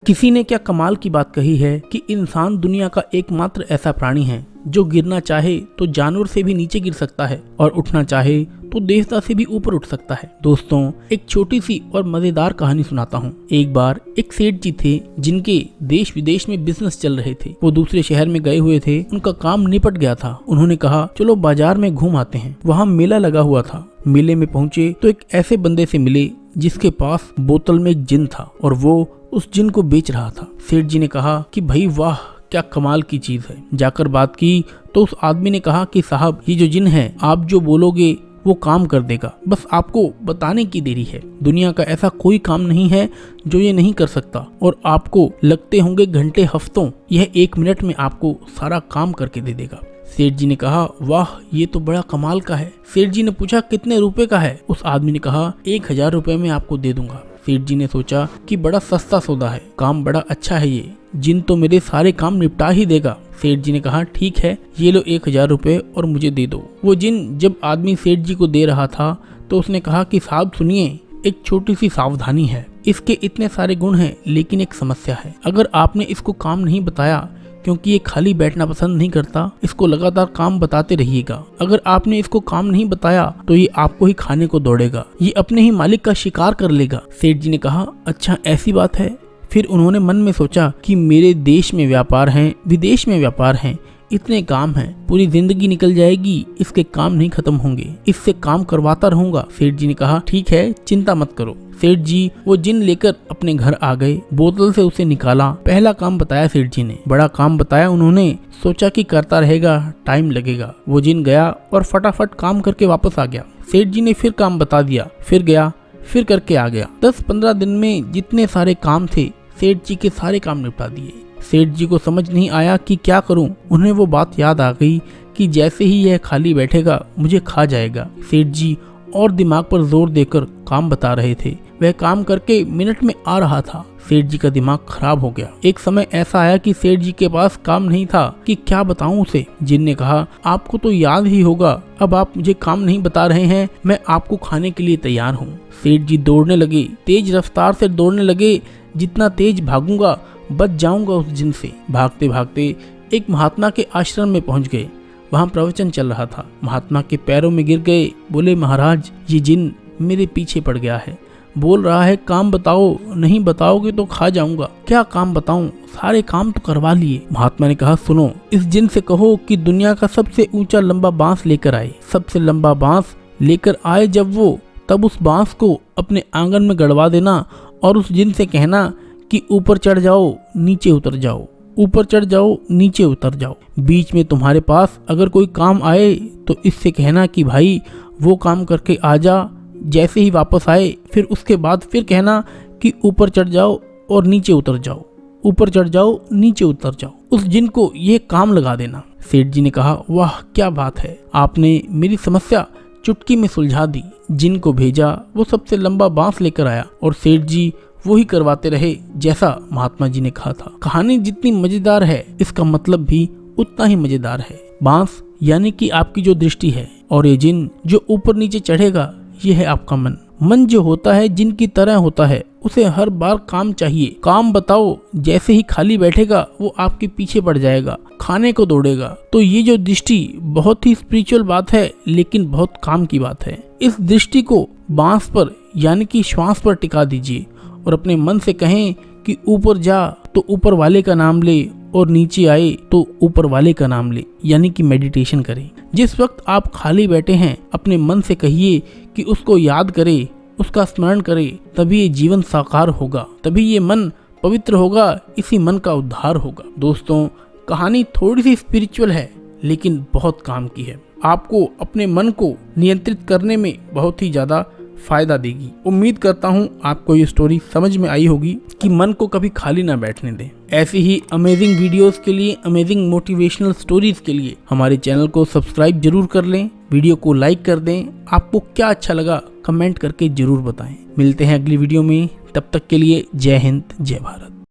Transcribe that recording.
किसी ने क्या कमाल की बात कही है कि इंसान दुनिया का एकमात्र ऐसा प्राणी है जो गिरना चाहे तो जानवर से भी नीचे गिर सकता है और उठना चाहे तो देवता से भी ऊपर उठ सकता है। दोस्तों, एक छोटी सी और मजेदार कहानी सुनाता हूँ। एक बार एक सेठ जी थे जिनके देश विदेश में बिजनेस चल रहे थे। वो दूसरे शहर में गए हुए थे, उनका काम निपट गया था। उन्होंने कहा चलो बाजार में घूम आते हैं। वहाँ मेला लगा हुआ था। मेले में पहुँचे तो एक ऐसे बंदे से मिले जिसके पास बोतल में एक जिन था और वो उस जिन को बेच रहा था। सेठ जी ने कहा कि भाई वाह, क्या कमाल की चीज है। जाकर बात की तो उस आदमी ने कहा कि साहब, ये जो जिन है आप जो बोलोगे वो काम कर देगा, बस आपको बताने की देरी है। दुनिया का ऐसा कोई काम नहीं है जो ये नहीं कर सकता और आपको लगते होंगे घंटे हफ्तों, यह 1 मिनट में आपको सारा काम करके दे देगा। सेठ जी ने कहा वाह, ये तो बड़ा कमाल का है। सेठ जी ने पूछा कितने रुपए का है। उस आदमी ने कहा 1000 रुपए में आपको दे दूंगा। सेठ जी ने सोचा कि बड़ा सस्ता सौदा है, काम बड़ा अच्छा है, ये जिन तो मेरे सारे काम निपटा ही देगा। सेठ जी ने कहा ठीक है, ये लो 1000 रुपए और मुझे दे दो। वो जिन जब आदमी सेठ जी को दे रहा था तो उसने कहा कि साहब सुनिए, एक छोटी सी सावधानी है। इसके इतने सारे गुण हैं लेकिन एक समस्या है। अगर आपने इसको काम नहीं बताया, क्योंकि ये खाली बैठना पसंद नहीं करता, इसको लगातार काम बताते रहिएगा। अगर आपने इसको काम नहीं बताया तो ये आपको ही खाने को दौड़ेगा, ये अपने ही मालिक का शिकार कर लेगा। सेठ जी ने कहा अच्छा ऐसी बात है। फिर उन्होंने मन में सोचा कि मेरे देश में व्यापार हैं, विदेश में व्यापार हैं, इतने काम हैं, पूरी जिंदगी निकल जाएगी, इसके काम नहीं खत्म होंगे, इससे काम करवाता रहूंगा। सेठ जी ने कहा ठीक है, चिंता मत करो। सेठ जी वो जिन लेकर अपने घर आ गए, बोतल से उसे निकाला। पहला काम बताया सेठ जी ने, बड़ा काम बताया उन्होंने। सोचा कि करता रहेगा, टाइम लगेगा। वो जिन गया और फटाफट काम करके वापस आ गया। सेठ जी ने फिर काम बता दिया, फिर गया, फिर करके आ गया। 10-15 दिन में जितने सारे काम थे सेठ जी के सारे काम निपटा दिए। सेठ जी को समझ नहीं आया कि क्या करूं। उन्हें वो बात याद आ गई कि जैसे ही यह खाली बैठेगा मुझे खा जाएगा। सेठ जी और दिमाग पर जोर देकर काम बता रहे थे। वह काम करके मिनट में आ रहा था। सेठ जी का दिमाग खराब हो गया। एक समय ऐसा आया कि सेठ जी के पास काम नहीं था कि क्या बताऊं उसे। जिन ने कहा आपको तो याद ही होगा, अब आप मुझे काम नहीं बता रहे हैं, मैं आपको खाने के लिए तैयार हूँ। सेठ जी दौड़ने लगे, तेज रफ्तार से दौड़ने लगे। जितना तेज भागूंगा बच जाऊंगा उस जिन से। भागते भागते एक महात्मा के आश्रम में पहुंच गए। वहां प्रवचन चल रहा था। महात्मा के पैरों में गिर गए, बोले महाराज, ये जिन मेरे पीछे पड़ गया है, बोल रहा है काम बताओ, नहीं बताओगे तो खा जाऊंगा। क्या काम बताऊं, सारे काम तो करवा लिए। महात्मा ने कहा सुनो, इस जिन से कहो कि दुनिया का सबसे ऊंचा लंबा बांस लेकर आए। सबसे लंबा बांस लेकर आए जब वो, तब उस बांस को अपने आंगन में गड़वा देना और उस जिन से कहना कि ऊपर चढ़ जाओ, नीचे उतर जाओ, ऊपर चढ़ जाओ, नीचे उतर जाओ। बीच में तुम्हारे पास अगर कोई काम आए तो इससे कहना कि भाई वो काम करके आ जा। जैसे ही वापस आए फिर उसके बाद फिर कहना कि ऊपर चढ़ जाओ और नीचे उतर जाओ, ऊपर चढ़ जाओ, नीचे उतर जाओ। उस जिन को ये काम लगा देना। सेठ जी ने कहा वाह क्या बात है, आपने मेरी समस्या चुटकी में सुलझा दी। जिन को भेजा, वो सबसे लंबा बांस लेकर आया और सेठ जी वो ही करवाते रहे जैसा महात्मा जी ने कहा था। कहानी जितनी मजेदार है, इसका मतलब भी उतना ही मजेदार है। बांस यानी कि आपकी जो दृष्टि है, और ये जिन जो ऊपर नीचे चढ़ेगा, ये है आपका मन। मन जो होता है जिन की तरह होता है, उसे हर बार काम चाहिए। काम बताओ, जैसे ही खाली बैठेगा वो आपके पीछे पड़ जाएगा, खाने को दौड़ेगा। तो ये जो दृष्टि बहुत ही स्पिरिचुअल बात है, लेकिन बहुत काम की बात है। इस दृष्टि को बांस पर यानी कि श्वास पर टिका दीजिए और अपने मन से कहें कि ऊपर जा तो ऊपर वाले का नाम ले और नीचे आए तो ऊपर वाले का नाम ले, यानी कि मेडिटेशन करें। जिस वक्त आप खाली बैठे हैं अपने मन से कहिए कि उसको याद करे, उसका स्मरण करे, तभी ये जीवन साकार होगा, तभी ये मन पवित्र होगा, इसी मन का उद्धार होगा। दोस्तों, कहानी थोड़ी सी स्पिरिचुअल है लेकिन बहुत काम की है। आपको अपने मन को नियंत्रित करने में बहुत ही ज्यादा फायदा देगी। उम्मीद करता हूँ आपको ये स्टोरी समझ में आई होगी कि मन को कभी खाली ना बैठने दें। ऐसी ही अमेजिंग वीडियोस के लिए, अमेजिंग मोटिवेशनल स्टोरीज के लिए हमारे चैनल को सब्सक्राइब जरूर कर लें, वीडियो को लाइक कर दें। आपको क्या अच्छा लगा कमेंट करके जरूर बताएं। मिलते हैं अगली वीडियो में, तब तक के लिए जय हिंद, जय भारत।